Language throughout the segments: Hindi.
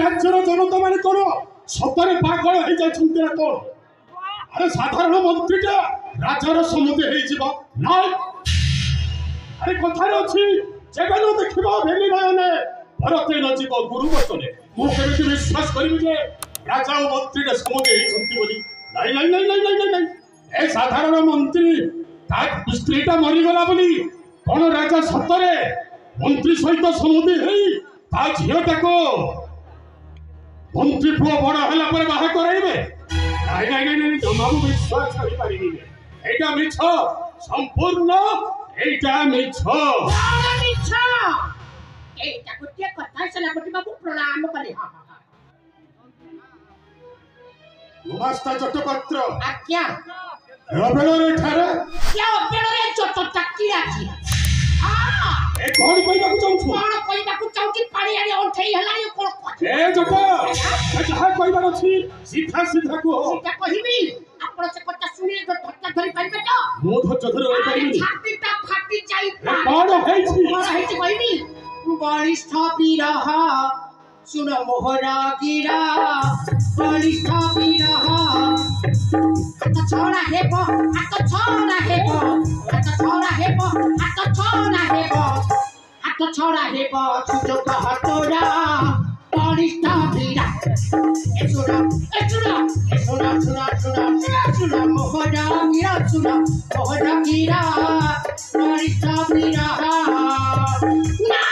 राज्यर जनता मैंने कौन सतरे पागल हो जाइछन्ति ना कौन अरे साधारण मंत्रीटा राजार सम्मुखे अरे कथार अच्छी जेबे न देखिबा भेली नयने भरते न जीव गुरु वचने मु केमिति विश्वास करिबि जे राजा और मंत्रीटा सम्मुखे बोली नहीं नहीं नहीं नहीं नहीं नहीं ए साधारण मंत्री ता स्त्रीटा मरीगला बोली कौन राजा सतरे मंत्री सहित सम्मुखे हेई ता झीलटाको मंत्री पुओ बड़ होला पर बाहा कराइबे नहीं नहीं नहीं नहीं जमा विश्वास करि पारिबि एटा मिछ संपूर्ण एटा मिछ एटा गोटे कथा सेनापति बाबू प्रणाम कले गुमास्ता चट्टपत्र आज्ञा रबेलरे ठारे क्या अबेलरे चट्ट टाकी आछि ए कोन कहबाकू चाहू कोन कहबाकू चाहू पानी आनी ओठेई हलानी कोन ए जट जहा कहबार अछि सीधा सीधा को सीधा कहिबी आपण से कथा सुनी तो धक्का धरि पाइबे तो मो धक्का धरि पाइबे छातीटा फाटी जाई कोन हेछि कहबी बलिष्ठ विरह सुन मोहरा गिरा बलिष्ठ विरह हाथ छोड़ा हेबो हाथ छोड़ा हेबो हाथ छोड़ा हेबो हाथ छोड़ा हेबो हाथ छोड़ा हेबो छुटो कहतोरा बलिष्ठ विरह ए सुना मोहरा गिरा सुना मोहरा गिरा बलिष्ठ विरह ना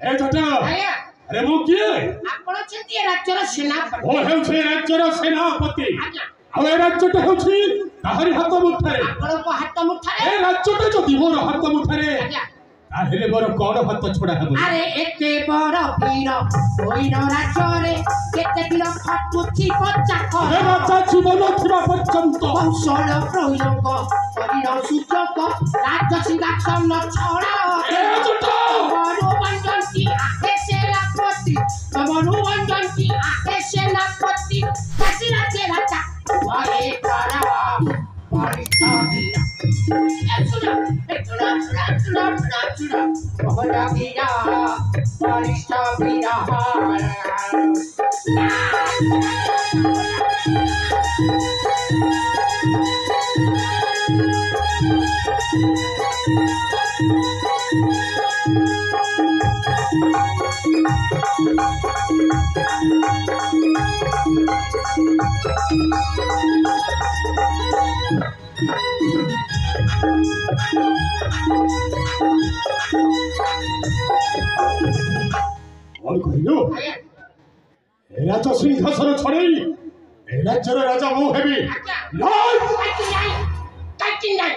ए जटा अरे मो किए आपण छथि राज्यर सेनापति ओ हेउछे राज्यर सेनापति आ ए राज्यटा हेउछि ताहारी हाथ मुठारे आपण को हाथ मुठारे ए राज्यटा जदि मोर हाथ मुठारे ताहेले मोर कोन हाथ छोड़ा हेबो अरे एते बड़ वीर होइनो राज्यरे केते वीर फटुछि बच्चा ए कर राजा जीवन थिबा पर्यंत कौशल प्रयोग करिनो सुचक राज्य सिंहासन छोड़ा ए जटा मनोरंजन की आखे सेनापति मनोरंजन की आखे सेनापति कैसी राज्य राजा वाहे करा परिस्थिति सुना बहुत वीरा परिस्थ वीरा और कहियो ए राजा सिंहासन छड़ई ए राज्यर राजा मो हेबी नहीं